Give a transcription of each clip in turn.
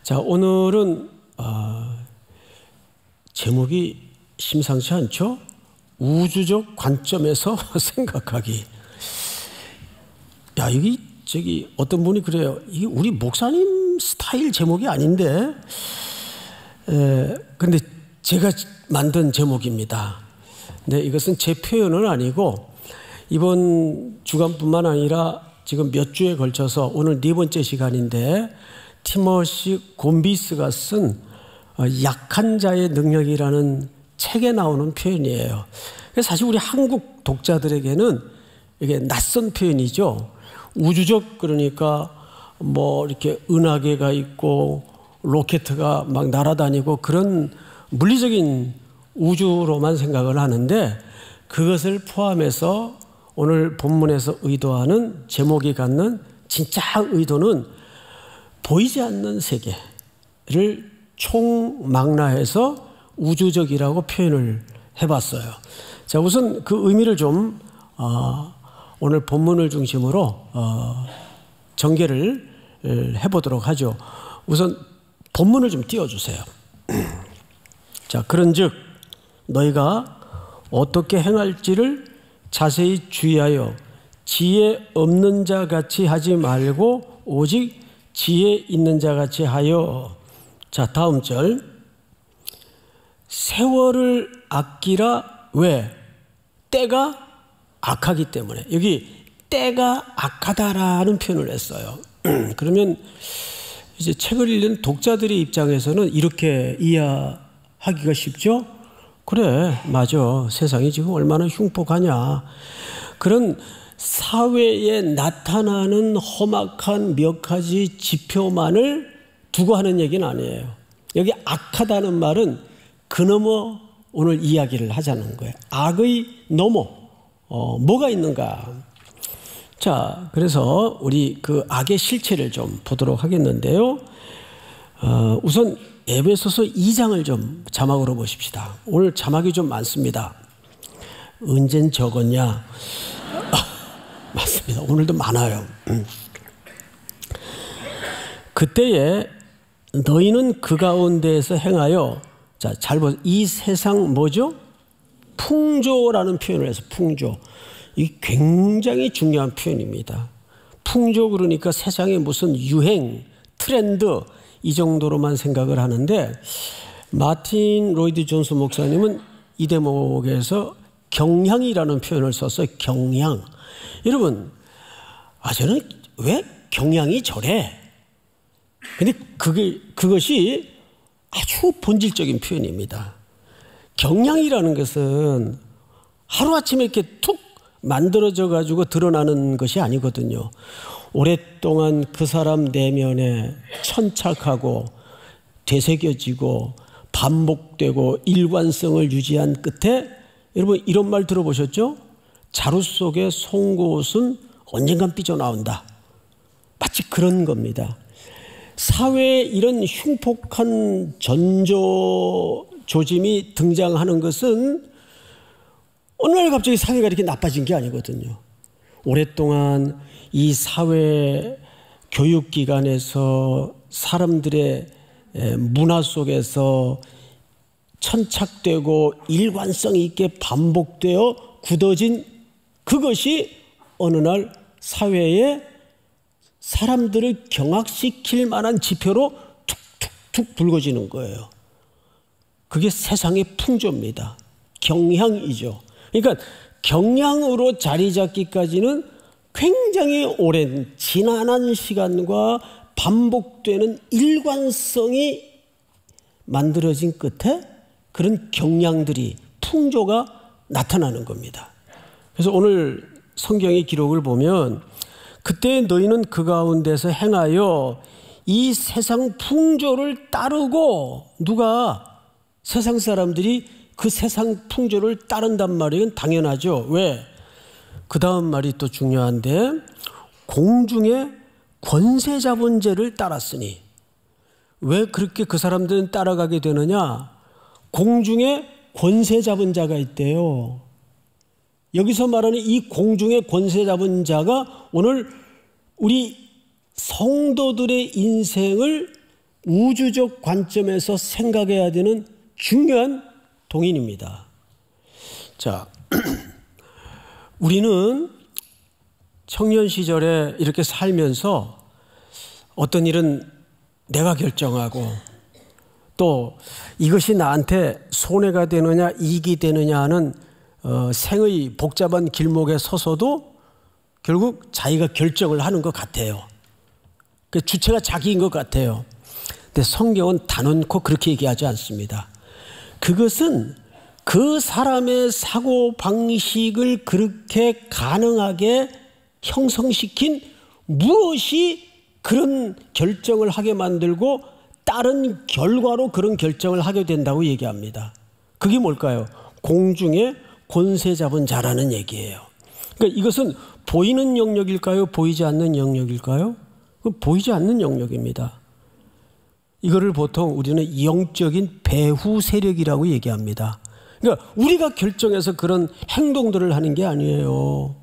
자, 오늘은 제목이 심상치 않죠? 우주적 관점에서 생각하기. 야, 이게 어떤 분이 그래요. 이게 우리 목사님 스타일 제목이 아닌데, 근데 제가 만든 제목입니다. 네, 이것은 제 표현은 아니고 이번 주간뿐만 아니라 지금 몇 주에 걸쳐서 오늘 4번째 시간인데 티모시 곤비스가 쓴 약한 자의 능력이라는 책에 나오는 표현이에요. 사실 우리 한국 독자들에게는 이게 낯선 표현이죠. 우주적, 그러니까 뭐 이렇게 은하계가 있고 로켓가 막 날아다니고 그런 물리적인 우주로만 생각을 하는데, 그것을 포함해서 오늘 본문에서 의도하는 제목이 갖는 진짜 의도는 보이지 않는 세계를 총망라해서 우주적이라고 표현을 해봤어요. 자, 우선 그 의미를 좀 오늘 본문을 중심으로 전개를 해보도록 하죠. 우선 본문을 좀 띄워주세요. 자, 그런즉 너희가 어떻게 행할지를 자세히 주의하여 지혜 없는 자 같이 하지 말고 오직 지혜 있는 자 같이 하여. 자, 다음 절. 세월을 아끼라. 왜? 때가 악하기 때문에. 여기 때가 악하다라는 표현을 했어요. 그러면 이제 책을 읽는 독자들의 입장에서는 이렇게 이해하기가 쉽죠? 그래, 맞아. 세상이 지금 얼마나 흉폭하냐. 그런 사회에 나타나는 험악한 몇 가지 지표만을 두고 하는 얘기는 아니에요. 여기 악하다는 말은 그 너머 오늘 이야기를 하자는 거예요. 악의 너머, 뭐가 있는가. 자, 그래서 우리 그 악의 실체를 좀 보도록 하겠는데요. 우선 에베소서 2장을 좀 자막으로 보십시다. 오늘 자막이 좀 많습니다. 언젠 적었냐? 맞습니다. 오늘도 많아요. 그때에 너희는 그 가운데에서 행하여, 자, 잘 보세요. 이 세상 뭐죠? 풍조라는 표현을 해서 풍조. 이 굉장히 중요한 표현입니다. 풍조, 그러니까 세상에 무슨 유행, 트렌드 이 정도로만 생각을 하는데, 마틴 로이드 존스 목사님은 이 대목에서 경향이라는 표현을 썼어요. 경향. 여러분, 저는 왜 경향이 저래? 근데 그것이 아주 본질적인 표현입니다. 경향이라는 것은 하루아침에 이렇게 툭 만들어져 가지고 드러나는 것이 아니거든요. 오랫동안 그 사람 내면에 천착하고 되새겨지고 반복되고 일관성을 유지한 끝에, 여러분 이런 말 들어보셨죠? 자루 속의 송곳은 언젠간 삐져나온다. 마치 그런 겁니다. 사회에 이런 흉폭한 전조 조짐이 등장하는 것은 어느 날 갑자기 사회가 이렇게 나빠진 게 아니거든요. 오랫동안 이 사회 교육기관에서 사람들의 문화 속에서 천착되고 일관성 있게 반복되어 굳어진 그것이 어느 날 사회에 사람들을 경악시킬 만한 지표로 툭툭툭 불거지는 거예요. 그게 세상의 풍조입니다. 경향이죠. 그러니까 경향으로 자리 잡기까지는 굉장히 오랜 지난한 시간과 반복되는 일관성이 만들어진 끝에 그런 경향들이, 풍조가 나타나는 겁니다. 그래서 오늘 성경의 기록을 보면 그때 너희는 그 가운데서 행하여 이 세상 풍조를 따르고, 누가? 세상 사람들이 그 세상 풍조를 따른단 말이에요. 당연하죠. 왜? 그 다음 말이 또 중요한데, 공중의 권세 잡은 자를 따랐으니. 왜 그렇게 그 사람들은 따라가게 되느냐? 공중에 권세 잡은 자가 있대요. 여기서 말하는 이 공중의 권세 잡은 자가 오늘 우리 성도들의 인생을 우주적 관점에서 생각해야 되는 중요한 동인입니다. 자, 우리는 청년 시절에 이렇게 살면서 어떤 일은 내가 결정하고 또 이것이 나한테 손해가 되느냐 이익이 되느냐 하는 생의 복잡한 길목에 서서도 결국 자기가 결정을 하는 것 같아요. 그 주체가 자기인 것 같아요. 근데 성경은 단언코 그렇게 얘기하지 않습니다. 그것은 그 사람의 사고 방식을 그렇게 가능하게 형성시킨 무엇이 그런 결정을 하게 만들고 다른 결과로 그런 결정을 하게 된다고 얘기합니다. 그게 뭘까요? 공중에 권세 잡은 자라는 얘기예요. 그러니까 이것은 보이는 영역일까요? 보이지 않는 영역일까요? 보이지 않는 영역입니다. 이거를 보통 우리는 영적인 배후 세력이라고 얘기합니다. 그러니까 우리가 결정해서 그런 행동들을 하는 게 아니에요.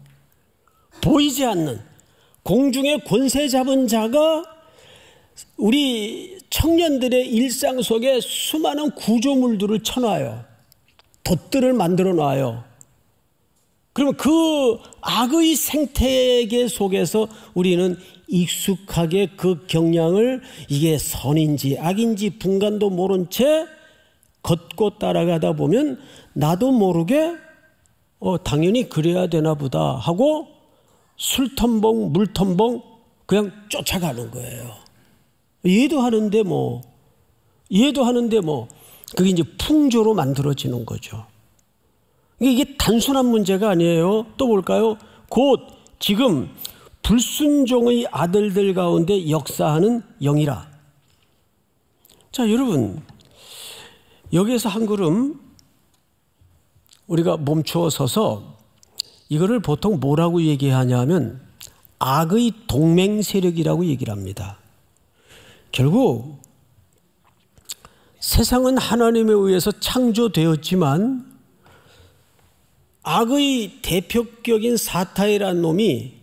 보이지 않는 공중에 권세 잡은 자가 우리 청년들의 일상 속에 수많은 구조물들을 쳐놔요. 덫들을 만들어 놔요. 그러면 그 악의 생태계 속에서 우리는 익숙하게 그 경향을 이게 선인지 악인지 분간도 모른 채 걷고 따라가다 보면 나도 모르게 당연히 그래야 되나 보다 하고 술텀벙 물텀벙 그냥 쫓아가는 거예요. 얘도 하는데 뭐 그게 이제 풍조로 만들어지는 거죠. 이게 단순한 문제가 아니에요. 또 볼까요? 곧 지금 불순종의 아들들 가운데 역사하는 영이라. 자, 여러분 여기에서 한 걸음 우리가 멈추어 서서 이거를 보통 뭐라고 얘기하냐면 악의 동맹 세력이라고 얘기를 합니다. 결국 세상은 하나님에 의해서 창조되었지만 악의 대표격인 사탄이라는 놈이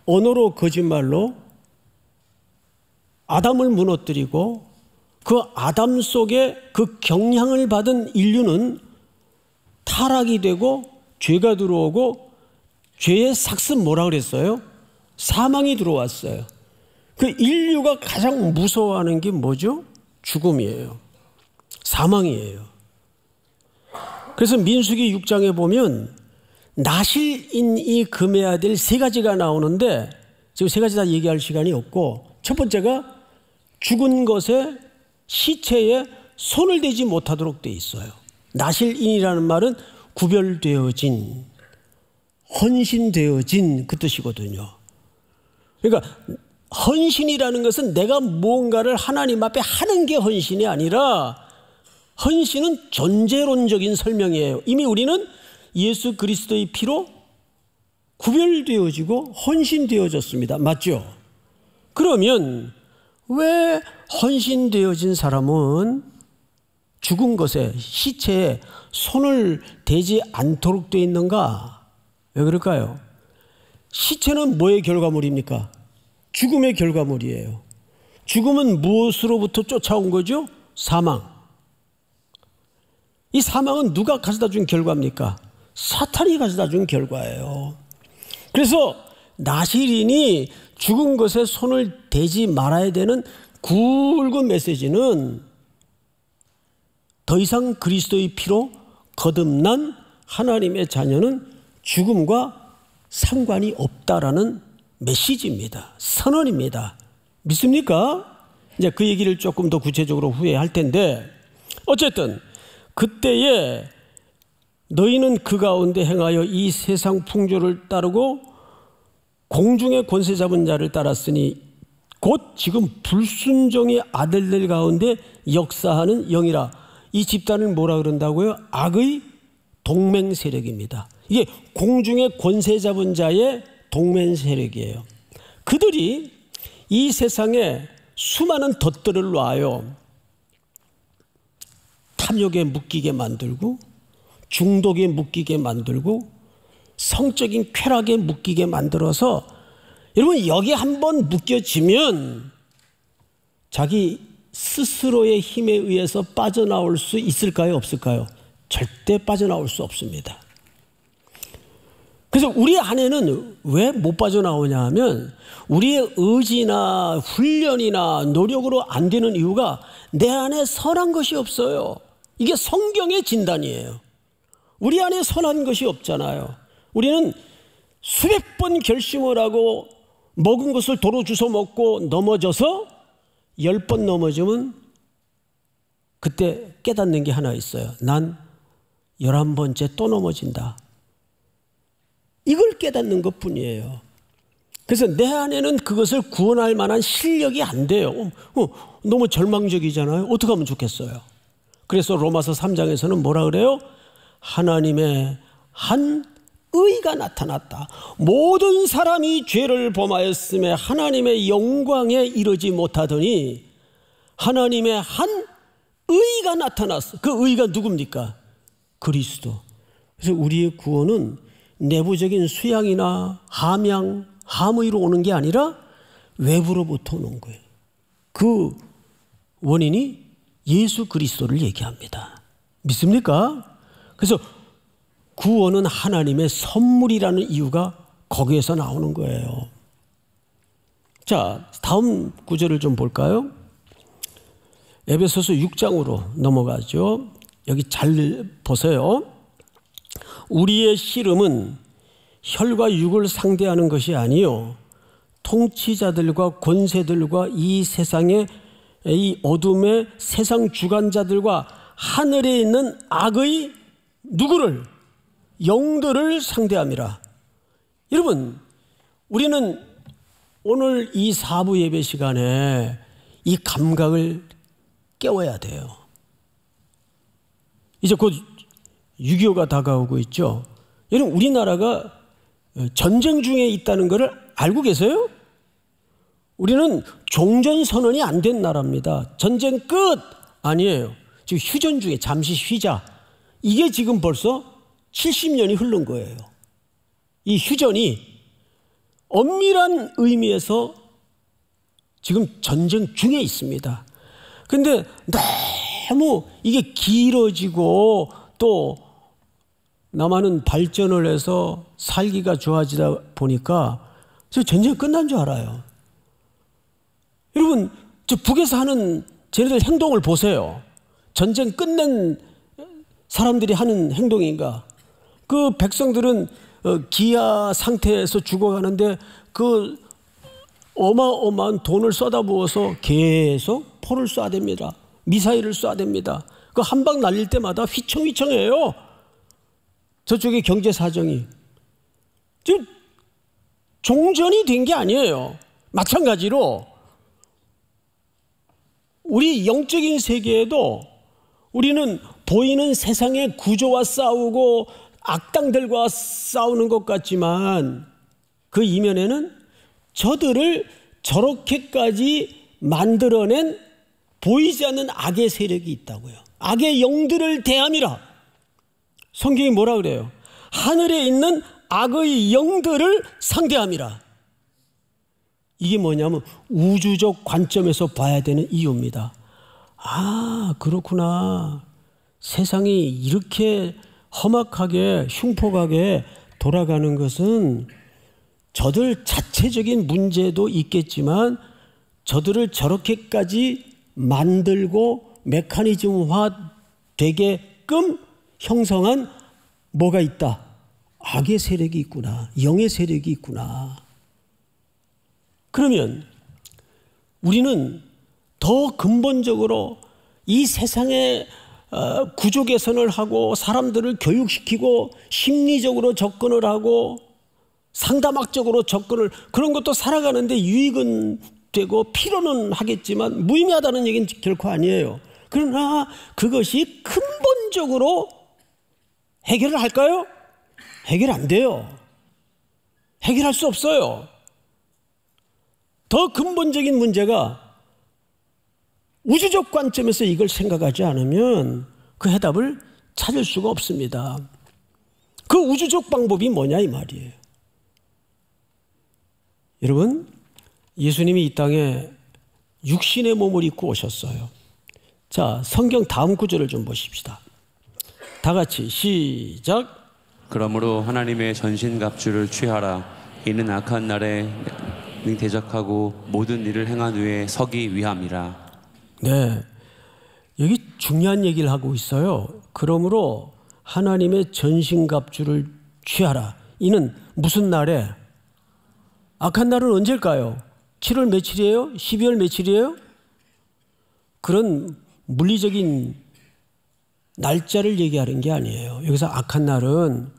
언어로 거짓말로 아담을 무너뜨리고 그 아담 속에 그 경향을 받은 인류는 타락이 되고 죄가 들어오고 죄의 삭은 뭐라 그랬어요? 사망이 들어왔어요. 그 인류가 가장 무서워하는 게 뭐죠? 죽음이에요. 사망이에요. 그래서 민수기 6장에 보면 나실인이 금해야 될 세 가지가 나오는데 지금 세 가지 다 얘기할 시간이 없고 첫 번째가 죽은 것에 시체에 손을 대지 못하도록 돼 있어요. 나실인이라는 말은 구별되어진, 헌신되어진 그 뜻이거든요. 그러니까 헌신이라는 것은 내가 무언가를 하나님 앞에 하는 게 헌신이 아니라 헌신은 존재론적인 설명이에요. 이미 우리는 예수 그리스도의 피로 구별되어지고 헌신되어졌습니다. 맞죠? 그러면 왜 헌신되어진 사람은 죽은 것에 시체에 손을 대지 않도록 되어 있는가? 왜 그럴까요? 시체는 뭐의 결과물입니까? 죽음의 결과물이에요. 죽음은 무엇으로부터 쫓아온 거죠? 사망. 이 사망은 누가 가져다 준 결과입니까? 사탄이 가져다 준 결과예요. 그래서 나실인이 죽은 것에 손을 대지 말아야 되는 굵은 메시지는 더 이상 그리스도의 피로 거듭난 하나님의 자녀는 죽음과 상관이 없다라는 메시지입니다. 선언입니다. 믿습니까? 이제 그 얘기를 조금 더 구체적으로 후에 할 텐데 어쨌든 그때에 너희는 그 가운데 행하여 이 세상 풍조를 따르고 공중의 권세 잡은 자를 따랐으니 곧 지금 불순종의 아들들 가운데 역사하는 영이라. 이 집단을 뭐라 그런다고요? 악의 동맹 세력입니다. 이게 공중의 권세 잡은 자의 동맹 세력이에요. 그들이 이 세상에 수많은 덫들을 놔요. 탐욕에 묶이게 만들고 중독에 묶이게 만들고 성적인 쾌락에 묶이게 만들어서 여러분 여기 한번 묶여지면 자기 스스로의 힘에 의해서 빠져나올 수 있을까요? 없을까요? 절대 빠져나올 수 없습니다. 그래서 우리 안에는 왜 못 빠져나오냐 하면 우리의 의지나 훈련이나 노력으로 안 되는 이유가 내 안에 선한 것이 없어요. 이게 성경의 진단이에요. 우리 안에 선한 것이 없잖아요. 우리는 수백 번 결심을 하고 먹은 것을 도로 주워 먹고 넘어져서 10번 넘어지면 그때 깨닫는 게 하나 있어요. 난 11번째 또 넘어진다. 이걸 깨닫는 것뿐이에요. 그래서 내 안에는 그것을 구원할 만한 실력이 안 돼요. 너무 절망적이잖아요. 어떻게 하면 좋겠어요. 그래서 로마서 3장에서는 뭐라 그래요? 하나님의 한 의가 나타났다. 모든 사람이 죄를 범하였음에 하나님의 영광에 이르지 못하더니 하나님의 한 의가 나타났어. 그 의가 누굽니까? 그리스도. 그래서 우리의 구원은 내부적인 수양이나 함양, 함의로 오는 게 아니라 외부로부터 오는 거예요. 그 원인이 예수 그리스도를 얘기합니다. 믿습니까? 그래서 구원은 하나님의 선물이라는 이유가 거기에서 나오는 거예요. 자, 다음 구절을 좀 볼까요? 에베소서 6장으로 넘어가죠. 여기 잘 보세요. 우리의 씨름은 혈과 육을 상대하는 것이 아니요 통치자들과 권세들과 이 세상의 이 어둠의 세상 주관자들과 하늘에 있는 악의 누구를? 영들을 상대함이라. 여러분, 우리는 오늘 이 사부 예배 시간에 이 감각을 깨워야 돼요. 이제 곧 6.25가 다가오고 있죠. 여러분, 우리나라가 전쟁 중에 있다는 것을 알고 계세요? 우리는 종전선언이 안 된 나라입니다. 전쟁 끝! 아니에요. 지금 휴전 중에 잠시 쉬자. 이게 지금 벌써 70년이 흐른 거예요. 이 휴전이 엄밀한 의미에서 지금 전쟁 중에 있습니다. 그런데 너무 이게 길어지고 또 남한은 발전을 해서 살기가 좋아지다 보니까 저 전쟁 끝난 줄 알아요. 여러분, 저 북에서 하는 쟤네들 행동을 보세요. 전쟁 끝낸 사람들이 하는 행동인가? 그 백성들은 기아 상태에서 죽어가는데 그 어마어마한 돈을 쏟아부어서 계속 포를 쏴댑니다. 미사일을 쏴댑니다. 그 한 방 날릴 때마다 휘청휘청해요. 저쪽의 경제 사정이. 지금 종전이 된 게 아니에요. 마찬가지로 우리 영적인 세계에도 우리는 보이는 세상의 구조와 싸우고 악당들과 싸우는 것 같지만 그 이면에는 저들을 저렇게까지 만들어낸 보이지 않는 악의 세력이 있다고요. 악의 영들을 대함이라. 성경이 뭐라 그래요? 하늘에 있는 악의 영들을 상대함이라. 이게 뭐냐면 우주적 관점에서 봐야 되는 이유입니다. 아, 그렇구나. 세상이 이렇게 험악하게 흉폭하게 돌아가는 것은 저들 자체적인 문제도 있겠지만 저들을 저렇게까지 만들고 메커니즘화 되게끔 형성한 뭐가 있다. 악의 세력이 있구나. 영의 세력이 있구나. 그러면 우리는 더 근본적으로 이 세상의 구조 개선을 하고 사람들을 교육시키고 심리적으로 접근을 하고 상담학적으로 접근을, 그런 것도 살아가는데 유익은 되고 필요는 하겠지만 무의미하다는 얘기는 결코 아니에요. 그러나 그것이 근본적으로 해결을 할까요? 해결 안 돼요. 해결할 수 없어요. 더 근본적인 문제가 우주적 관점에서 이걸 생각하지 않으면 그 해답을 찾을 수가 없습니다. 그 우주적 방법이 뭐냐 이 말이에요. 여러분, 예수님이 이 땅에 육신의 몸을 입고 오셨어요. 자, 성경 다음 구절을 좀 보십시다. 다 같이 시작. 그러므로 하나님의 전신갑주를 취하라. 이는 악한 날에 대적하고 모든 일을 행한 후에 서기 위함이라. 네, 여기 중요한 얘기를 하고 있어요. 그러므로 하나님의 전신갑주를 취하라. 이는 무슨 날에? 악한 날은 언제일까요? 7월 며칠이에요? 12월 며칠이에요? 그런 물리적인 날짜를 얘기하는 게 아니에요. 여기서 악한 날은,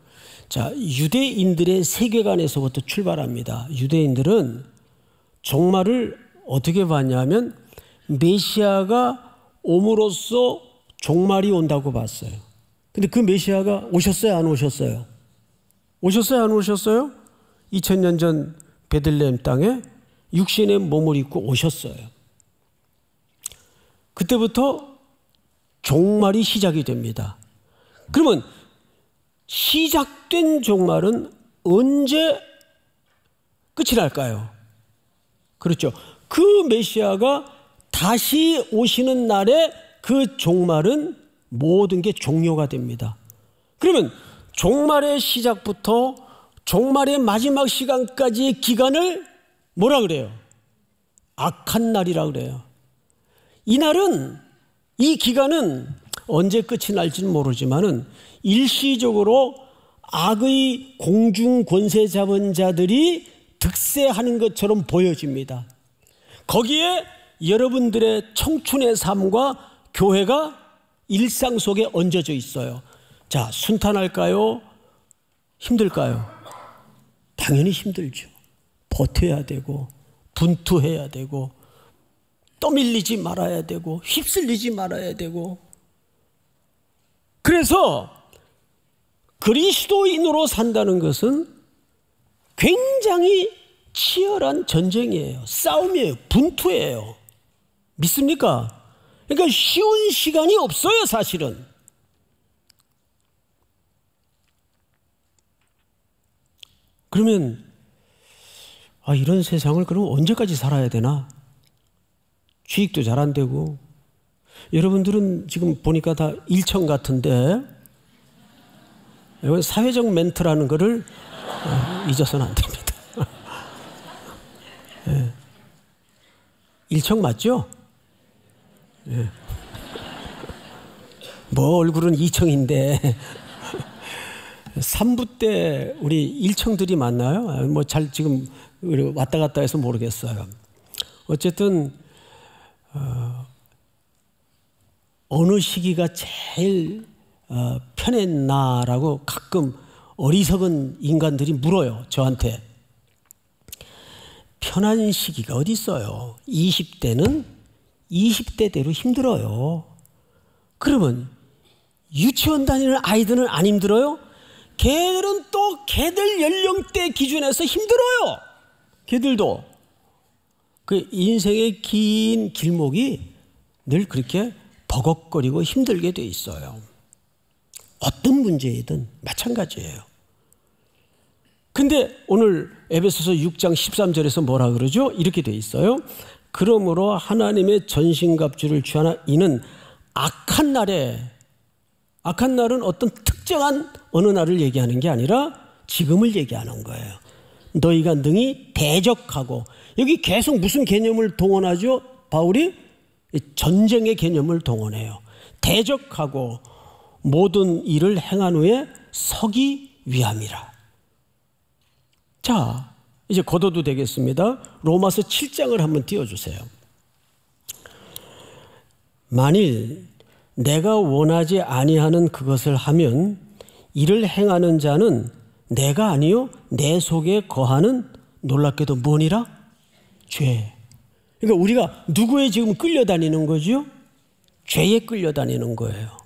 자, 유대인들의 세계관에서부터 출발합니다. 유대인들은 종말을 어떻게 봤냐면 메시아가 옴으로써 종말이 온다고 봤어요. 근데 그 메시아가 오셨어요, 안 오셨어요? 오셨어요, 안 오셨어요? 2000년 전 베들레헴 땅에 육신의 몸을 입고 오셨어요. 그때부터 종말이 시작이 됩니다. 그러면 시작된 종말은 언제 끝이 날까요? 그렇죠. 그 메시아가 다시 오시는 날에 그 종말은 모든 게 종료가 됩니다. 그러면 종말의 시작부터 종말의 마지막 시간까지의 기간을 뭐라 그래요? 악한 날이라 그래요. 이 날은, 이 기간은 언제 끝이 날지는 모르지만은 일시적으로 악의 공중 권세 잡은 자들이 득세하는 것처럼 보여집니다. 거기에 여러분들의 청춘의 삶과 교회가 일상 속에 얹어져 있어요. 자, 순탄할까요? 힘들까요? 당연히 힘들죠. 버텨야 되고 분투해야 되고 떠밀리지 말아야 되고 휩쓸리지 말아야 되고. 그래서 그리스도인으로 산다는 것은 굉장히 치열한 전쟁이에요. 싸움이에요. 분투예요. 믿습니까? 그러니까 쉬운 시간이 없어요, 사실은. 그러면 이런 세상을 그럼 언제까지 살아야 되나? 취직도 잘 안 되고. 여러분들은 지금 보니까 다 일청 같은데 이건 사회적 멘트라는 거를 잊어서는 안 됩니다. 네. 일청 맞죠? 네. 뭐 얼굴은 이청인데 3부 때 우리 일청들이 만나요? 뭐 잘 지금 왔다 갔다 해서 모르겠어요. 어쨌든 어느 시기가 제일 편했나라고 가끔 어리석은 인간들이 물어요, 저한테. 편한 시기가 어디 있어요? 20대는 20대대로 힘들어요. 그러면 유치원 다니는 아이들은 안 힘들어요? 걔들은 또 걔들 연령대 기준에서 힘들어요. 걔들도. 그 인생의 긴 길목이 늘 그렇게 버겁거리고 힘들게 돼 있어요. 어떤 문제이든 마찬가지예요. 근데 오늘 에베소서 6장 13절에서 뭐라 그러죠? 이렇게 돼 있어요. 그러므로 하나님의 전신갑주를 취하나 이는 악한 날에, 악한 날은 어떤 특정한 어느 날을 얘기하는 게 아니라 지금을 얘기하는 거예요. 너희가 능히 대적하고, 여기 계속 무슨 개념을 동원하죠? 바울이 전쟁의 개념을 동원해요. 대적하고 모든 일을 행한 후에 서기 위함이라. 자, 이제 걷어도 되겠습니다. 로마서 7장을 한번 띄워주세요. 만일 내가 원하지 아니하는 그것을 하면 이를 행하는 자는 내가 아니요 내 속에 거하는 놀랍게도 뭐니라? 죄. 그러니까 우리가 누구에 지금 끌려다니는 거죠? 죄에 끌려다니는 거예요.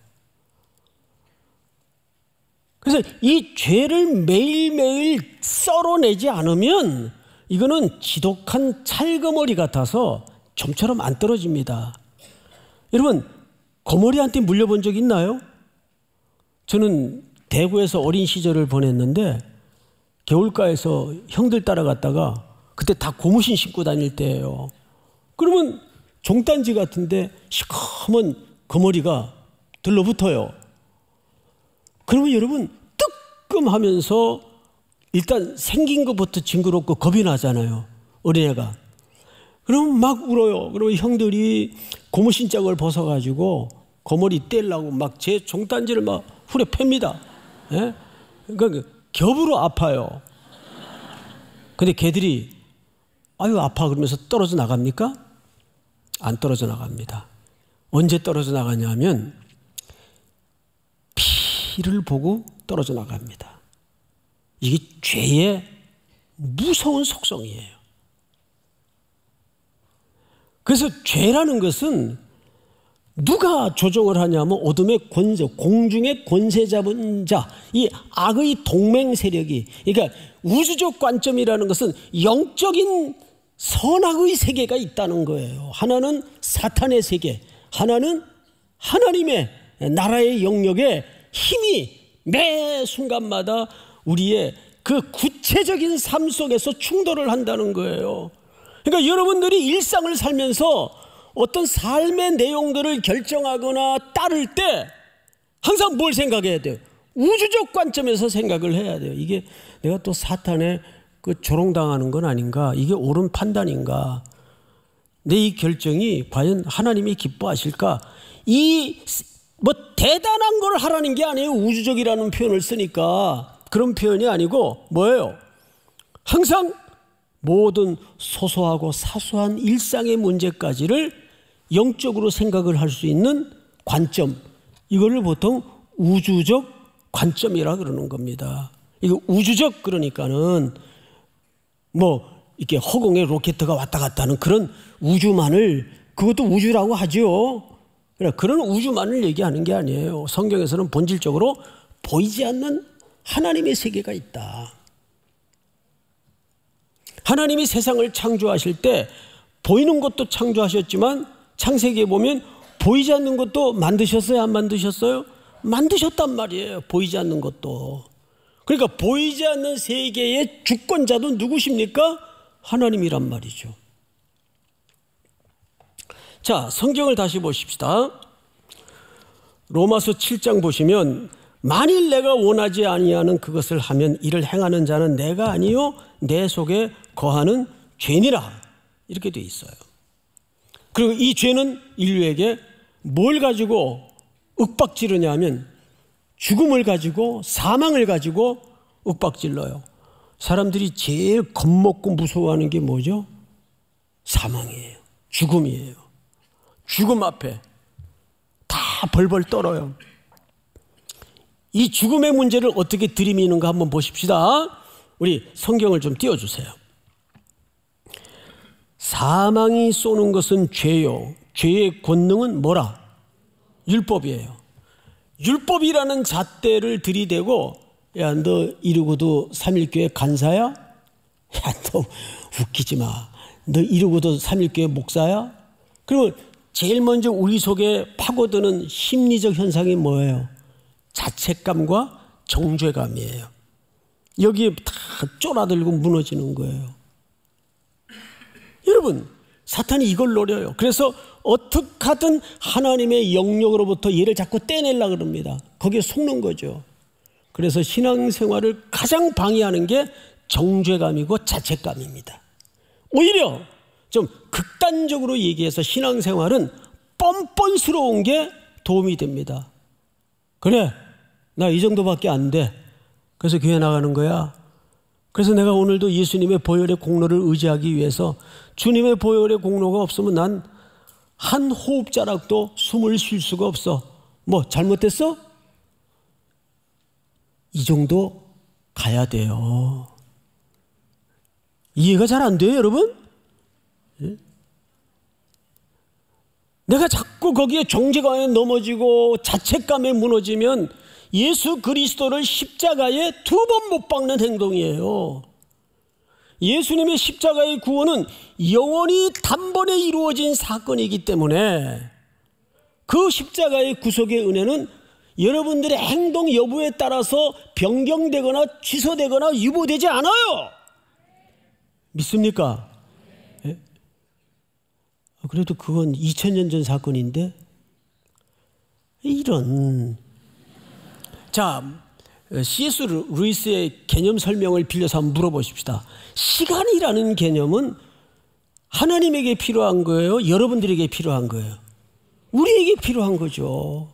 그래서 이 죄를 매일매일 썰어내지 않으면 이거는 지독한 찰거머리 같아서 점처럼 안 떨어집니다. 여러분, 거머리한테 물려본 적 있나요? 저는 대구에서 어린 시절을 보냈는데 겨울가에서 형들 따라갔다가 그때 다 고무신 신고 다닐 때예요. 그러면 종단지 같은데 시커먼 거머리가 들러붙어요. 그러면 여러분 뜨끔하면서 일단 생긴 것부터 징그럽고 겁이 나잖아요. 어린애가. 그러면 막 울어요. 그러면 형들이 고무신 짝을 벗어가지고 거머리 떼려고 막 제 종단지를 막 후려 팹니다. 예? 그러니까 겹으로 아파요. 근데 걔들이 아유 아파 그러면서 떨어져 나갑니까? 안 떨어져 나갑니다. 언제 떨어져 나가냐면 피를 보고 떨어져 나갑니다. 이게 죄의 무서운 속성이에요. 그래서 죄라는 것은 누가 조종을 하냐면 어둠의 권세, 공중의 권세 잡은 자, 이 악의 동맹 세력이, 그러니까 우주적 관점이라는 것은 영적인 선악의 세계가 있다는 거예요. 하나는 사탄의 세계, 하나는 하나님의 나라의 영역에 힘이 매 순간마다 우리의 그 구체적인 삶 속에서 충돌을 한다는 거예요. 그러니까 여러분들이 일상을 살면서 어떤 삶의 내용들을 결정하거나 따를 때 항상 뭘 생각해야 돼요? 우주적 관점에서 생각을 해야 돼요. 이게 내가 또 사탄에 그 조롱당하는 건 아닌가? 이게 옳은 판단인가? 내 이 결정이 과연 하나님이 기뻐하실까? 이 뭐 대단한 걸 하라는 게 아니에요. 우주적이라는 표현을 쓰니까 그런 표현이 아니고 뭐예요? 항상 모든 소소하고 사소한 일상의 문제까지를 영적으로 생각을 할 수 있는 관점, 이거를 보통 우주적 관점이라 그러는 겁니다. 이거 우주적 그러니까는 뭐 이렇게 허공에 로켓가 왔다 갔다 하는 그런 우주만을, 그것도 우주라고 하죠. 그런 우주만을 얘기하는 게 아니에요. 성경에서는 본질적으로 보이지 않는 하나님의 세계가 있다. 하나님이 세상을 창조하실 때 보이는 것도 창조하셨지만 창세기에 보면 보이지 않는 것도 만드셨어요? 안 만드셨어요? 만드셨단 말이에요. 보이지 않는 것도. 그러니까 보이지 않는 세계의 주권자도 누구십니까? 하나님이란 말이죠. 자, 성경을 다시 보십시다. 로마서 7장 보시면 만일 내가 원하지 아니하는 그것을 하면 이를 행하는 자는 내가 아니요 내 속에 거하는 죄니라, 이렇게 되어 있어요. 그리고 이 죄는 인류에게 뭘 가지고 윽박지르냐 하면 죽음을 가지고, 사망을 가지고 윽박질러요. 사람들이 제일 겁먹고 무서워하는 게 뭐죠? 사망이에요. 죽음이에요. 죽음 앞에 다 벌벌 떨어요. 이 죽음의 문제를 어떻게 들이미는가 한번 보십시다. 우리 성경을 좀 띄워주세요. 사망이 쏘는 것은 죄요. 죄의 권능은 뭐라? 율법이에요. 율법이라는 잣대를 들이대고, 야, 너 이러고도 3.1교회 간사야? 야, 너 웃기지 마. 너 이러고도 3.1교회 목사야? 그러면 제일 먼저 우리 속에 파고드는 심리적 현상이 뭐예요? 자책감과 정죄감이에요. 여기에 다 쫄아들고 무너지는 거예요. 여러분, 사탄이 이걸 노려요. 그래서 어떻게 하든 하나님의 영역으로부터 얘를 자꾸 떼내려고 그럽니다. 거기에 속는 거죠. 그래서 신앙생활을 가장 방해하는 게 정죄감이고 자책감입니다. 오히려 좀 극단적으로 얘기해서 신앙생활은 뻔뻔스러운 게 도움이 됩니다. 그래, 나 이 정도밖에 안 돼. 그래서 교회 나가는 거야. 그래서 내가 오늘도 예수님의 보혈의 공로를 의지하기 위해서, 주님의 보혈의 공로가 없으면 난 한 호흡자락도 숨을 쉴 수가 없어. 뭐 잘못됐어? 이 정도 가야 돼요. 이해가 잘 안 돼요, 여러분? 내가 자꾸 거기에 정죄감에 넘어지고 자책감에 무너지면 예수 그리스도를 십자가에 2번 못 박는 행동이에요. 예수님의 십자가의 구원은 영원히 단번에 이루어진 사건이기 때문에 그 십자가의 구속의 은혜는 여러분들의 행동 여부에 따라서 변경되거나 취소되거나 유보되지 않아요. 믿습니까? 예? 그래도 그건 2000년 전 사건인데 이런. 자, C.S. 루이스의 개념 설명을 빌려서 한번 물어보십시다. 시간이라는 개념은 하나님에게 필요한 거예요? 여러분들에게 필요한 거예요? 우리에게 필요한 거죠.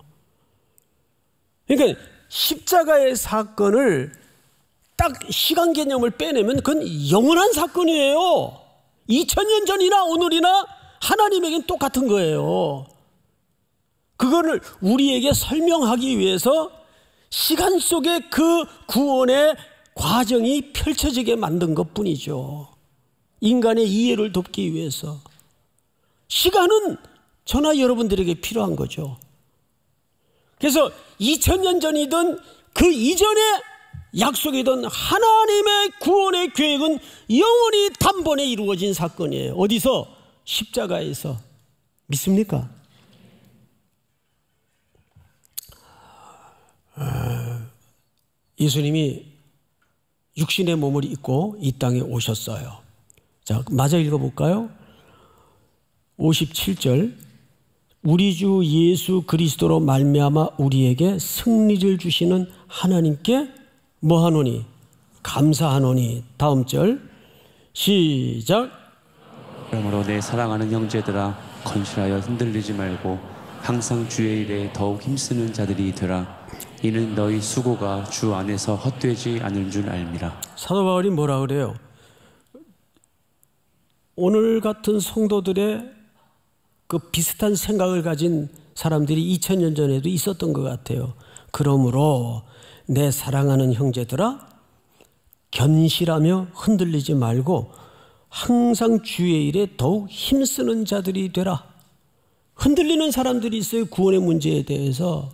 그러니까 십자가의 사건을 딱 시간 개념을 빼내면 그건 영원한 사건이에요. 2000년 전이나 오늘이나 하나님에겐 똑같은 거예요. 그거를 우리에게 설명하기 위해서 시간 속에 그 구원의 과정이 펼쳐지게 만든 것뿐이죠. 인간의 이해를 돕기 위해서. 시간은 저나 여러분들에게 필요한 거죠. 그래서 2000년 전이든 그 이전에 약속이던 하나님의 구원의 계획은 영원히 단번에 이루어진 사건이에요. 어디서? 십자가에서. 믿습니까? 예수님이 육신의 몸을 입고 이 땅에 오셨어요. 자, 마저 읽어볼까요? 57절. 우리 주 예수 그리스도로 말미암아 우리에게 승리를 주시는 하나님께 뭐하노니? 감사하노니. 다음 절 시작. 그러므로 내 사랑하는 형제들아, 건실하여 흔들리지 말고 항상 주의 일에 더욱 힘쓰는 자들이 되라. 이는 너희 수고가 주 안에서 헛되지 않을 줄 알미라. 사도 바울이 뭐라 그래요? 오늘 같은 성도들의 그 비슷한 생각을 가진 사람들이 2000년 전에도 있었던 것 같아요. 그러므로 내 사랑하는 형제들아, 견실하며 흔들리지 말고 항상 주의 일에 더욱 힘쓰는 자들이 되라. 흔들리는 사람들이 있어요. 구원의 문제에 대해서.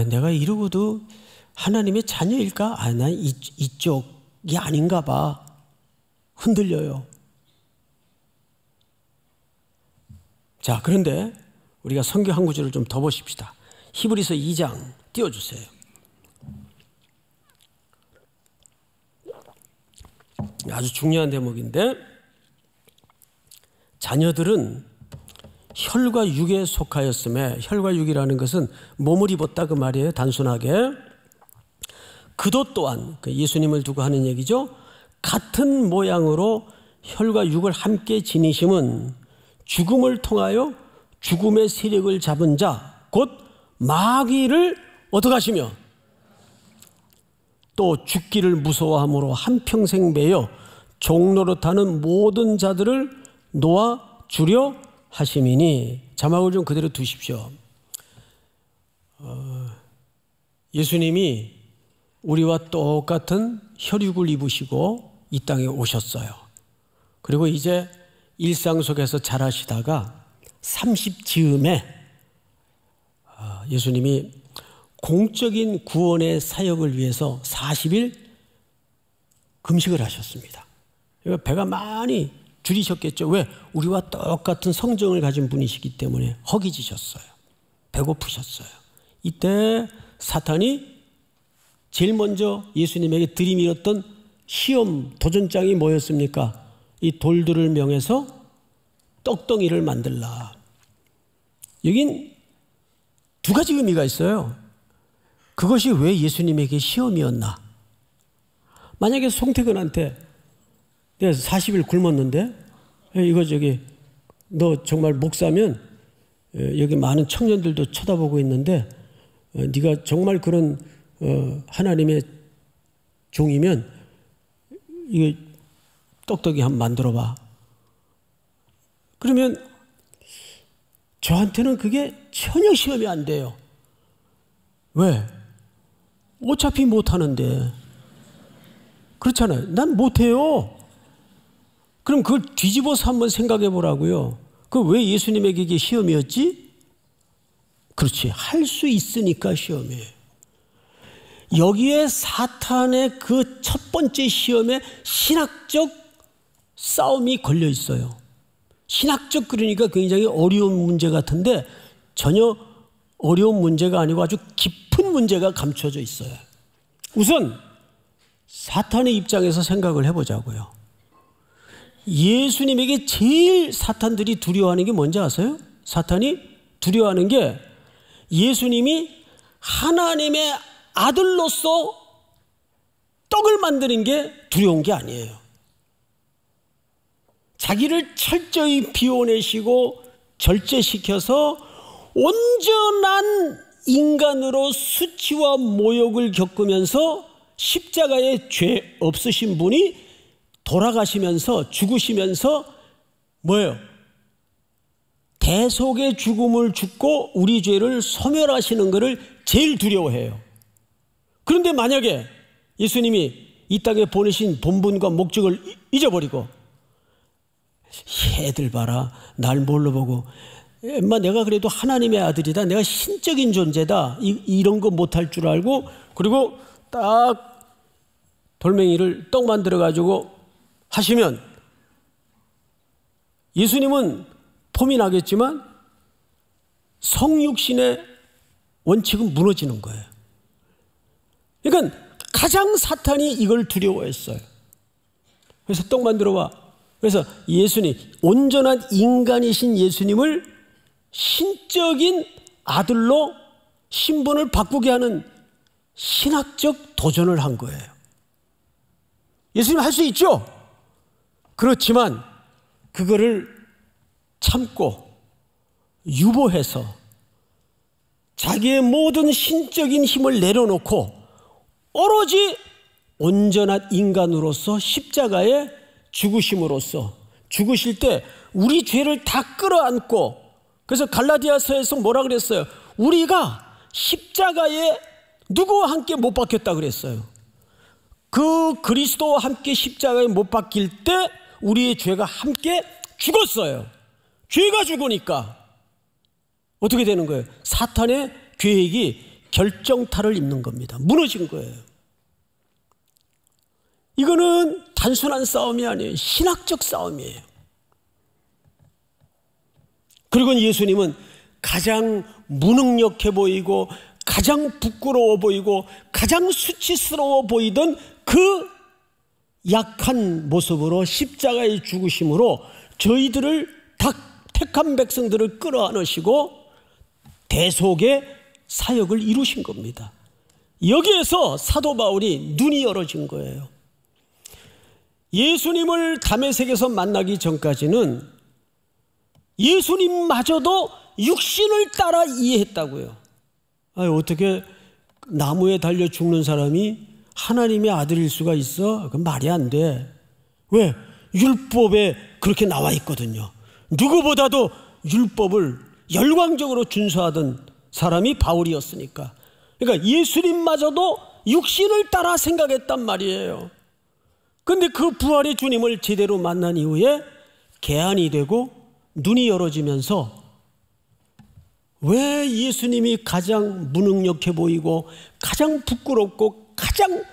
내가 이러고도 하나님의 자녀일까? 난 이쪽이 아닌가 봐. 흔들려요. 자, 그런데 우리가 성경 한 구절을 좀 더 보십시다. 히브리서 2장 띄워주세요. 아주 중요한 대목인데, 자녀들은 혈과 육에 속하였음에, 혈과 육이라는 것은 몸을 입었다 그 말이에요. 단순하게. 그도 또한, 예수님을 두고 하는 얘기죠. 같은 모양으로 혈과 육을 함께 지니심은 죽음을 통하여 죽음의 세력을 잡은 자, 곧 마귀를 어떻게 하시며 또 죽기를 무서워함으로 한평생 매여 종노릇하는 모든 자들을 놓아 주려 하심이니. 자막을 좀 그대로 두십시오. 예수님이 우리와 똑같은 혈육을 입으시고 이 땅에 오셨어요. 그리고 이제 일상 속에서 자라시다가 30즈음에 예수님이 공적인 구원의 사역을 위해서 40일 금식을 하셨습니다. 배가 많이 줄이셨겠죠. 왜? 우리와 똑같은 성정을 가진 분이시기 때문에 허기지셨어요. 배고프셨어요. 이때 사탄이 제일 먼저 예수님에게 들이밀었던 시험 도전장이 뭐였습니까? 이 돌들을 명해서 떡덩이를 만들라. 여긴 두 가지 의미가 있어요. 그것이 왜 예수님에게 시험이었나? 만약에 송태근한테 내가 40일 굶었는데 이거 너 정말 목사면 여기 많은 청년들도 쳐다보고 있는데 네가 정말 그런 하나님의 종이면 이거 떡떡이 한번 만들어봐. 그러면 저한테는 그게 전혀 시험이 안 돼요. 왜? 어차피 못하는데. 그렇잖아요. 난 못해요. 그럼 그걸 뒤집어서 한번 생각해 보라고요. 그 왜 예수님에게 이게 시험이었지? 그렇지. 할 수 있으니까 시험이에요. 여기에 사탄의 그 첫 번째 시험에 신학적 싸움이 걸려 있어요. 신학적, 그러니까 굉장히 어려운 문제 같은데 전혀 어려운 문제가 아니고 아주 깊은 문제가 감춰져 있어요. 우선 사탄의 입장에서 생각을 해보자고요. 예수님에게 제일 사탄들이 두려워하는 게 뭔지 아세요? 사탄이 두려워하는 게 예수님이 하나님의 아들로서 떡을 만드는 게 두려운 게 아니에요. 자기를 철저히 비워내시고 절제시켜서 온전한 인간으로 수치와 모욕을 겪으면서 십자가에 죄 없으신 분이 돌아가시면서 죽으시면서 뭐예요? 대속의 죽음을 죽고 우리 죄를 소멸하시는 것을 제일 두려워해요. 그런데 만약에 예수님이 이 땅에 보내신 본분과 목적을 잊어버리고 얘들 봐라, 날 뭘로 보고 엄마 내가 그래도 하나님의 아들이다, 내가 신적인 존재다, 이런 거 못할 줄 알고 그리고 딱 돌멩이를 떡 만들어 가지고 하시면 예수님은 폼이 나겠지만 성육신의 원칙은 무너지는 거예요. 그러니까 가장 사탄이 이걸 두려워했어요. 그래서 떡 만들어 와. 그래서 예수님, 온전한 인간이신 예수님을 신적인 아들로 신분을 바꾸게 하는 신학적 도전을 한 거예요. 예수님 할 수 있죠? 그렇지만 그거를 참고 유보해서 자기의 모든 신적인 힘을 내려놓고 오로지 온전한 인간으로서 십자가에 죽으심으로써 죽으실 때 우리 죄를 다 끌어안고, 그래서 갈라디아서에서 뭐라 그랬어요? 우리가 십자가에 누구와 함께 못 박혔다 그랬어요. 그 그리스도와 함께 십자가에 못 박힐 때 우리의 죄가 함께 죽었어요. 죄가 죽으니까 어떻게 되는 거예요? 사탄의 계획이 결정타를 입는 겁니다. 무너진 거예요. 이거는 단순한 싸움이 아니에요. 신학적 싸움이에요. 그리고 예수님은 가장 무능력해 보이고 가장 부끄러워 보이고 가장 수치스러워 보이던 그 약한 모습으로 십자가에 죽으심으로 저희들을 다 택한 백성들을 끌어안으시고 대속의 사역을 이루신 겁니다. 여기에서 사도 바울이 눈이 열어진 거예요. 예수님을 다메섹에서 만나기 전까지는 예수님마저도 육신을 따라 이해했다고요. 어떻게 나무에 달려 죽는 사람이 하나님의 아들일 수가 있어? 그건 말이 안 돼. 왜? 율법에 그렇게 나와 있거든요. 누구보다도 율법을 열광적으로 준수하던 사람이 바울이었으니까. 그러니까 예수님마저도 육신을 따라 생각했단 말이에요. 그런데 그 부활의 주님을 제대로 만난 이후에 개안이 되고 눈이 열어지면서 왜 예수님이 가장 무능력해 보이고 가장 부끄럽고 가장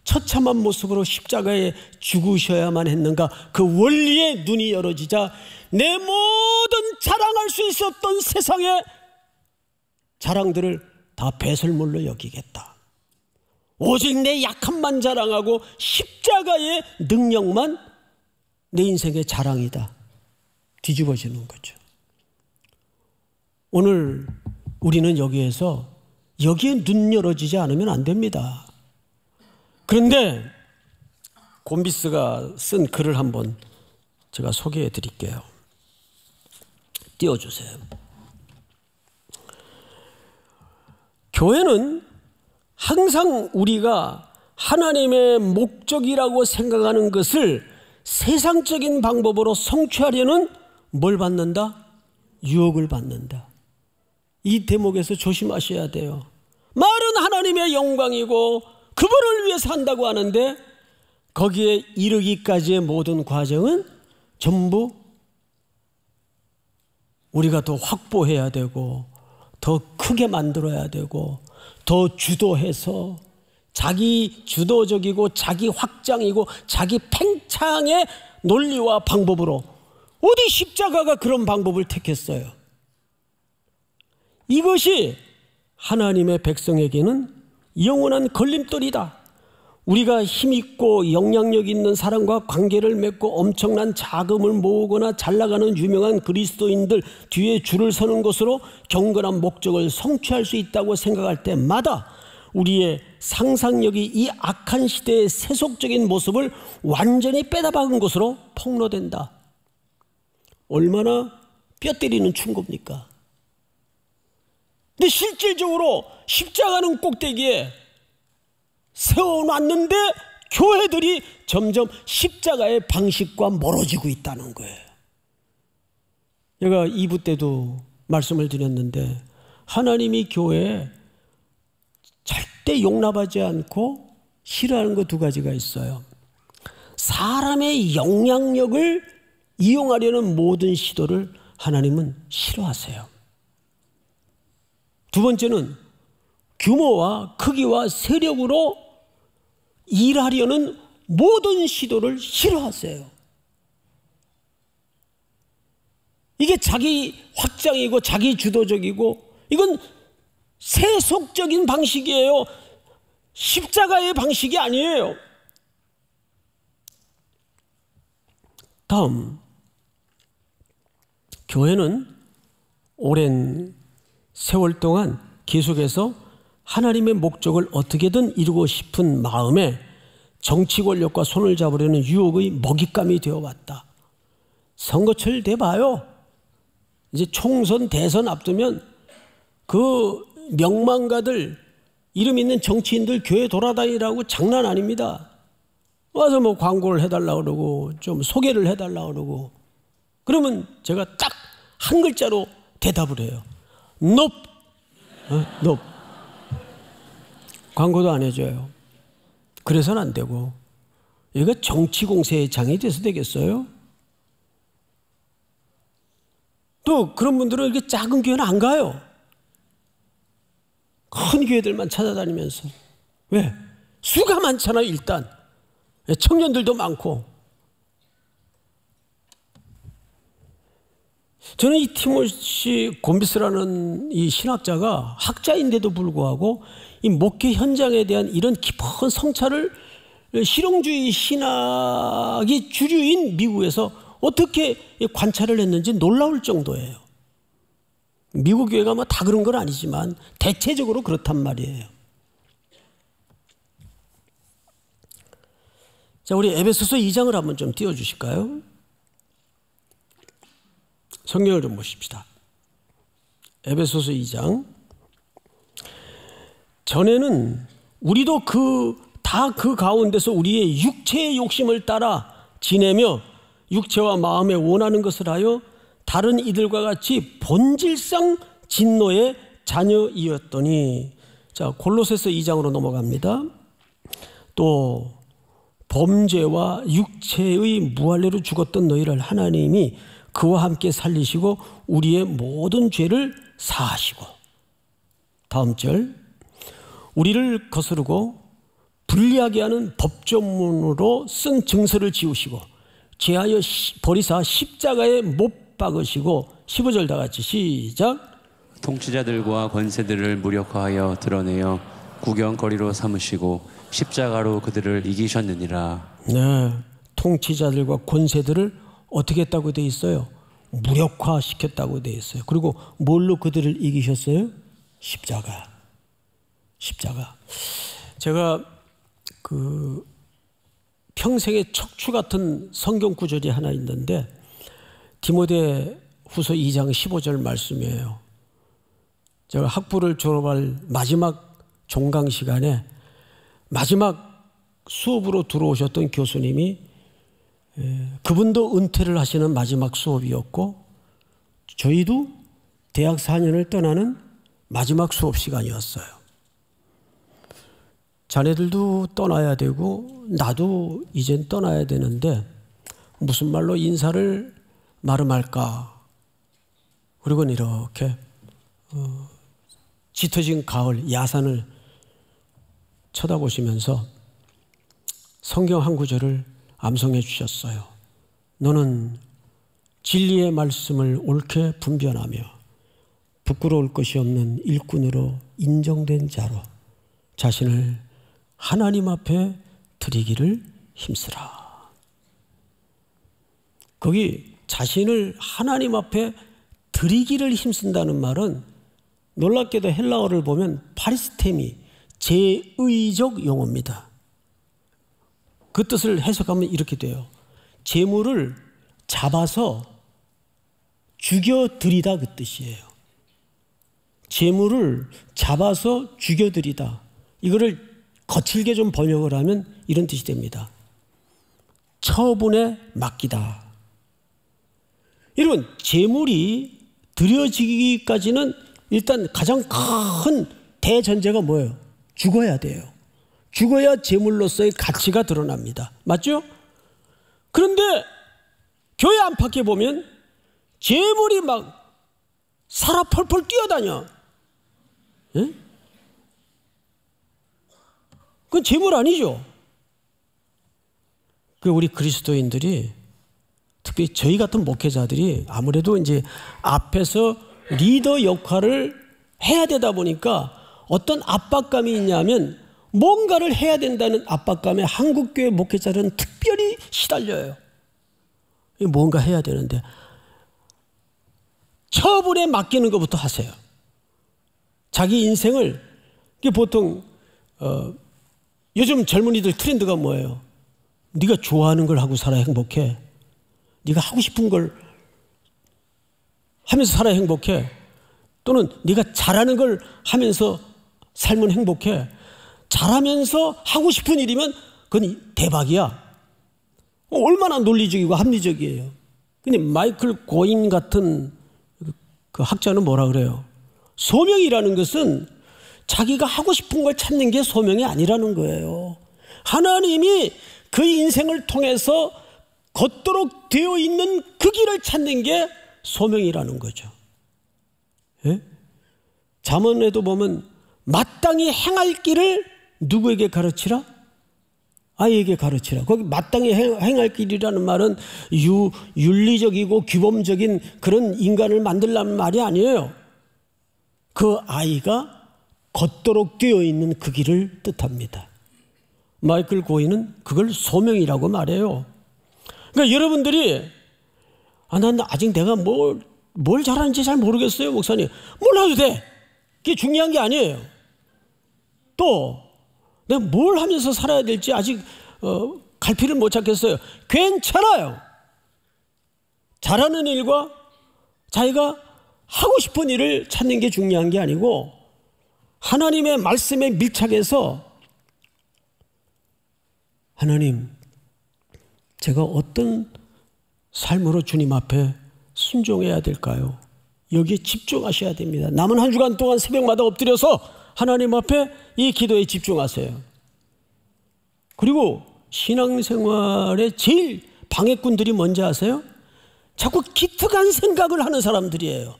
처참한 모습으로 십자가에 죽으셔야만 했는가, 그 원리에 눈이 열어지자 내 모든 자랑할 수 있었던 세상의 자랑들을 다 배설물로 여기겠다. 오직 내 약함만 자랑하고 십자가의 능력만 내 인생의 자랑이다. 뒤집어지는 거죠. 오늘 우리는 여기에 눈 열어지지 않으면 안 됩니다. 그런데 곰비스가 쓴 글을 한번 제가 소개해 드릴게요. 띄워주세요. 교회는 항상 우리가 하나님의 목적이라고 생각하는 것을 세상적인 방법으로 성취하려는 뭘 받는다? 유혹을 받는다. 이 대목에서 조심하셔야 돼요. 말은 하나님의 영광이고 그분을 위해서 한다고 하는데 거기에 이르기까지의 모든 과정은 전부 우리가 더 확보해야 되고 더 크게 만들어야 되고 더 주도해서 자기 주도적이고 자기 확장이고 자기 팽창의 논리와 방법으로, 어디 십자가가 그런 방법을 택했어요? 이것이 하나님의 백성에게는 영원한 걸림돌이다. 우리가 힘있고 영향력 있는 사람과 관계를 맺고 엄청난 자금을 모으거나 잘나가는 유명한 그리스도인들 뒤에 줄을 서는 것으로 경건한 목적을 성취할 수 있다고 생각할 때마다 우리의 상상력이 이 악한 시대의 세속적인 모습을 완전히 빼다박은 것으로 폭로된다. 얼마나 뼈 때리는 충고입니까? 근데 실질적으로 십자가는 꼭대기에 세워놨는데 교회들이 점점 십자가의 방식과 멀어지고 있다는 거예요. 제가 2부 때도 말씀을 드렸는데 하나님이 교회에 절대 용납하지 않고 싫어하는 거 2가지가 있어요. 사람의 영향력을 이용하려는 모든 시도를 하나님은 싫어하세요. 2번째는 규모와 크기와 세력으로 일하려는 모든 시도를 싫어하세요. 이게 자기 확장이고 자기 주도적이고 이건 세속적인 방식이에요. 십자가의 방식이 아니에요. 다음, 교회는 오랜 세월 동안 계속해서 하나님의 목적을 어떻게든 이루고 싶은 마음에 정치 권력과 손을 잡으려는 유혹의 먹잇감이 되어왔다. 선거철 돼봐요. 이제 총선 대선 앞두면 그 명망가들 이름 있는 정치인들 교회 돌아다니라고 장난 아닙니다. 와서 뭐 광고를 해달라고 그러고 좀 소개를 해달라고 그러고 그러면 제가 딱 한 글자로 대답을 해요. Nope. Nope. 광고도 안 해줘요. 그래서는 안 되고. 얘가 정치 공세의 장이 돼서 되겠어요? 또 그런 분들은 이렇게 작은 교회는 안 가요. 큰 교회들만 찾아다니면서. 왜? 수가 많잖아요, 일단. 청년들도 많고. 저는 이 티모시 곤비스라는 이 신학자가 학자인데도 불구하고 이 목회 현장에 대한 이런 깊은 성찰을 실용주의 신학이 주류인 미국에서 어떻게 관찰을 했는지 놀라울 정도예요. 미국 교회가 뭐 다 그런 건 아니지만 대체적으로 그렇단 말이에요. 자, 우리 에베소서 2장을 한번 좀 띄워주실까요? 성경을 좀 보십시다. 에베소서 2장. 전에는 우리도 다 그 가운데서 우리의 육체의 욕심을 따라 지내며 육체와 마음에 원하는 것을 하여 다른 이들과 같이 본질상 진노의 자녀이었더니. 자, 골로새서 2장으로 넘어갑니다. 또 범죄와 육체의 무할례로 죽었던 너희를 하나님이 그와 함께 살리시고 우리의 모든 죄를 사하시고. 다음 절. 우리를 거스르고 불리하게 하는 법조문으로 쓴 증서를 지우시고 제하여 버리사 십자가에 못 박으시고. 15절 다 같이 시작. 통치자들과 권세들을 무력화하여 드러내어 구경거리로 삼으시고 십자가로 그들을 이기셨느니라. 네, 통치자들과 권세들을 어떻게 했다고 되어 있어요? 무력화시켰다고 되어 있어요. 그리고 뭘로 그들을 이기셨어요? 십자가. 십자가. 제가 그 평생의 척추 같은 성경 구절이 하나 있는데 디모데후서 2장 15절 말씀이에요. 제가 학부를 졸업할 마지막 종강 시간에 마지막 수업으로 들어오셨던 교수님이 그분도 은퇴를 하시는 마지막 수업이었고 저희도 대학 4년을 떠나는 마지막 수업 시간이었어요. 자네들도 떠나야 되고 나도 이젠 떠나야 되는데 무슨 말로 인사를 마름할까. 그리고는 이렇게 짙어진 가을 야산을 쳐다보시면서 성경 한 구절을 암송해 주셨어요. 너는 진리의 말씀을 옳게 분별하며 부끄러울 것이 없는 일꾼으로 인정된 자로 자신을 하나님 앞에 드리기를 힘쓰라. 거기 자신을 하나님 앞에 드리기를 힘쓴다는 말은 놀랍게도 헬라어를 보면 파리스테미, 제의적 용어입니다. 그 뜻을 해석하면 이렇게 돼요. 재물을 잡아서 죽여드리다, 그 뜻이에요. 재물을 잡아서 죽여드리다. 이거를 거칠게 좀 번역을 하면 이런 뜻이 됩니다. 처분에 맡기다. 여러분, 재물이 드려지기까지는 일단 가장 큰 대전제가 뭐예요? 죽어야 돼요. 죽어야 재물로서의 가치가 드러납니다. 맞죠? 그런데 교회 안팎에 보면 재물이 막 살아 펄펄 뛰어다녀. 예? 그건 재물 아니죠. 그 우리 그리스도인들이, 특히 저희 같은 목회자들이 아무래도 이제 앞에서 리더 역할을 해야 되다 보니까 어떤 압박감이 있냐면 뭔가를 해야 된다는 압박감에 한국교회 목회자들은 특별히 시달려요. 뭔가 해야 되는데 처분에 맡기는 것부터 하세요. 자기 인생을, 보통 요즘 젊은이들 트렌드가 뭐예요? 네가 좋아하는 걸 하고 살아야 행복해. 네가 하고 싶은 걸 하면서 살아야 행복해. 또는 네가 잘하는 걸 하면서 살면 행복해. 잘하면서 하고 싶은 일이면 그건 대박이야. 얼마나 논리적이고 합리적이에요. 근데 마이클 고인 같은 그 학자는 뭐라 그래요? 소명이라는 것은 자기가 하고 싶은 걸 찾는 게 소명이 아니라는 거예요. 하나님이 그 인생을 통해서 걷도록 되어 있는 그 길을 찾는 게 소명이라는 거죠. 예? 잠언에도 보면 마땅히 행할 길을 누구에게 가르치라? 아이에게 가르치라. 거기 마땅히 행할 길이라는 말은 윤리적이고 규범적인 그런 인간을 만들라는 말이 아니에요. 그 아이가 걷도록 되어 있는 그 길을 뜻합니다. 마이클 고인은 그걸 소명이라고 말해요. 그러니까 여러분들이 난 아직 내가 뭘 잘하는지 잘 모르겠어요, 목사님. 몰라도 돼. 그게 중요한 게 아니에요. 또 내가 뭘 하면서 살아야 될지 아직 갈피를 못 찾겠어요. 괜찮아요. 잘하는 일과 자기가 하고 싶은 일을 찾는 게 중요한 게 아니고 하나님의 말씀에 밀착해서 하나님, 제가 어떤 삶으로 주님 앞에 순종해야 될까요? 여기에 집중하셔야 됩니다. 남은 한 주간 동안 새벽마다 엎드려서 하나님 앞에 이 기도에 집중하세요. 그리고 신앙생활의 제일 방해꾼들이 뭔지 아세요? 자꾸 기특한 생각을 하는 사람들이에요.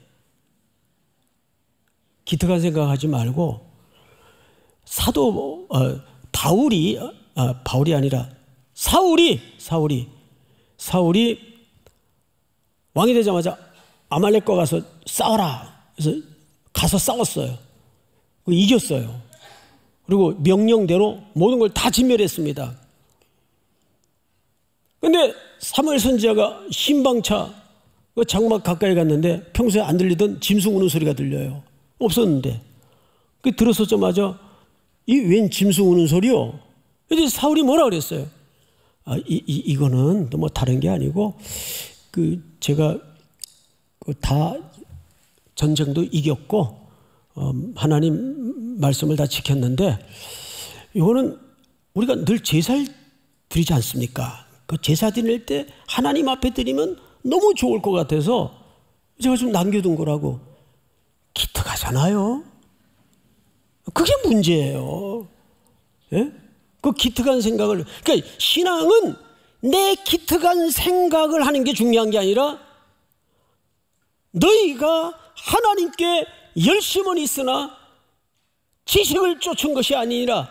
기특한 생각하지 말고 사도 바울이 아니라 사울이 왕이 되자마자 아말렉과 가서 싸워라. 그래서 가서 싸웠어요. 이겼어요. 그리고 명령대로 모든 걸 다 진멸했습니다. 그런데 사무엘 선지자가 신방차 장막 가까이 갔는데 평소에 안 들리던 짐승 우는 소리가 들려요. 없었는데 그 들었었자마자 이 웬 짐승 우는 소리요? 이제 사울이 뭐라 그랬어요? 이거는 뭐 다른 게 아니고 제가 다 전쟁도 이겼고 하나님 말씀을 다 지켰는데 이거는 우리가 늘 제사를 드리지 않습니까? 그 제사 드릴 때 하나님 앞에 드리면 너무 좋을 것 같아서 제가 좀 남겨둔 거라고. 기특하잖아요. 그게 문제예요. 예? 그 기특한 생각을, 그러니까 신앙은 내 기특한 생각을 하는 게 중요한 게 아니라 너희가 하나님께 열심은 있으나 지식을 쫓은 것이 아니라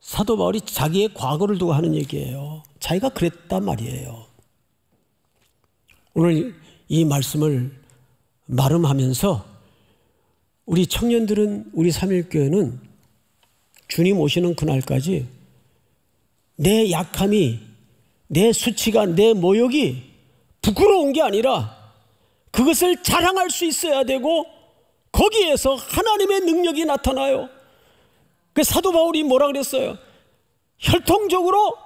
사도 바울이 자기의 과거를 두고 하는 얘기예요. 자기가 그랬단 말이에요. 오늘 이 말씀을 말음하면서 우리 청년들은, 우리 삼일교회는 주님 오시는 그날까지 내 약함이, 내 수치가, 내 모욕이 부끄러운 게 아니라 그것을 자랑할 수 있어야 되고 거기에서 하나님의 능력이 나타나요. 그 사도 바울이 뭐라 그랬어요? 혈통적으로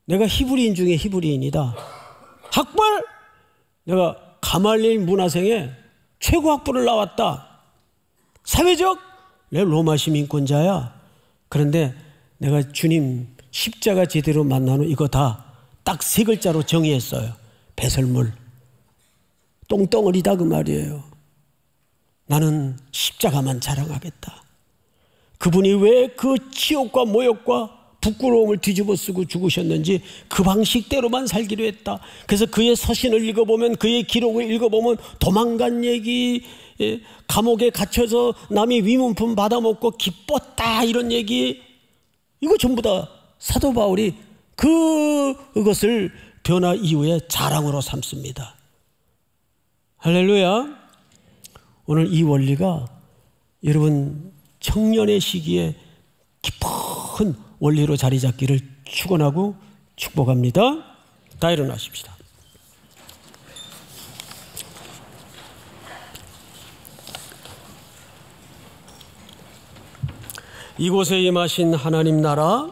내가 히브리인 중에 히브리인이다. 학벌 내가 가말리엘 문화생에 최고 학부를 나왔다. 사회적 내 로마 시민권자야. 그런데 내가 주님 십자가 제대로 만난 후 이거 다 딱 3글자로 정의했어요. 배설물, 똥덩어리다 그 말이에요. 나는 십자가만 자랑하겠다. 그분이 왜 그 치욕과 모욕과 부끄러움을 뒤집어 쓰고 죽으셨는지 그 방식대로만 살기로 했다. 그래서 그의 서신을 읽어보면, 그의 기록을 읽어보면 도망간 얘기, 감옥에 갇혀서 남이 위문품 받아먹고 기뻤다 이런 얘기, 이거 전부 다 사도 바울이 그것을 변화 이후에 자랑으로 삼습니다. 할렐루야. 오늘 이 원리가 여러분 청년의 시기에 깊은 원리로 자리 잡기를 축원하고 축복합니다. 다 일어나십시다. 이곳에 임하신 하나님 나라,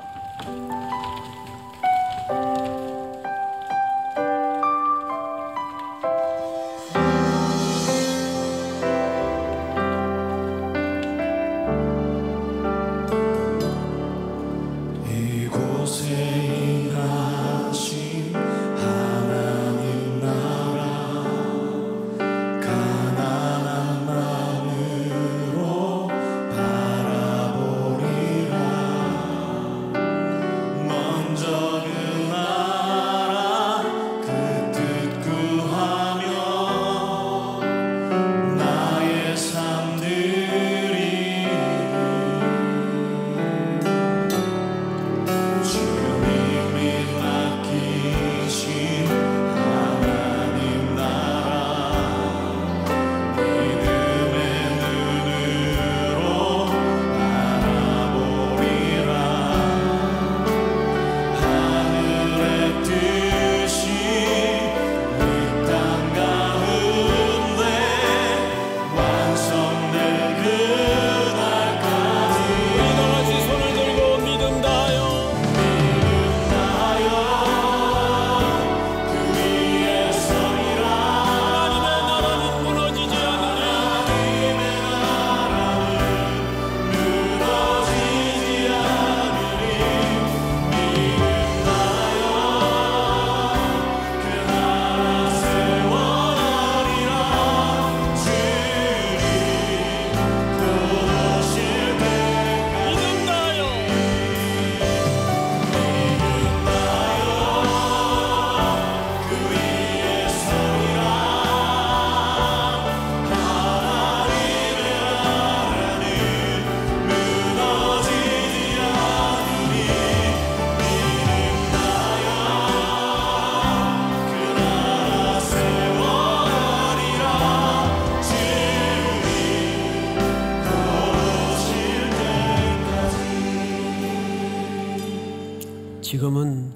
지금은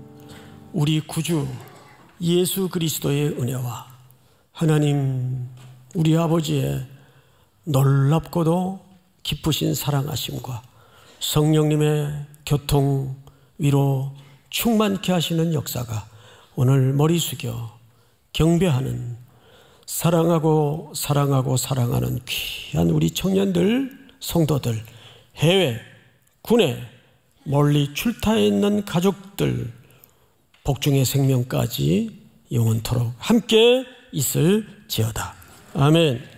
우리 구주 예수 그리스도의 은혜와 하나님 우리 아버지의 놀랍고도 기쁘신 사랑하심과 성령님의 교통, 위로 충만케 하시는 역사가 오늘 머리 숙여 경배하는, 사랑하고 사랑하고 사랑하는 귀한 우리 청년들, 성도들, 해외, 국내, 멀리 출타해 있는 가족들, 복중의 생명까지 영원토록 함께 있을지어다. 아멘.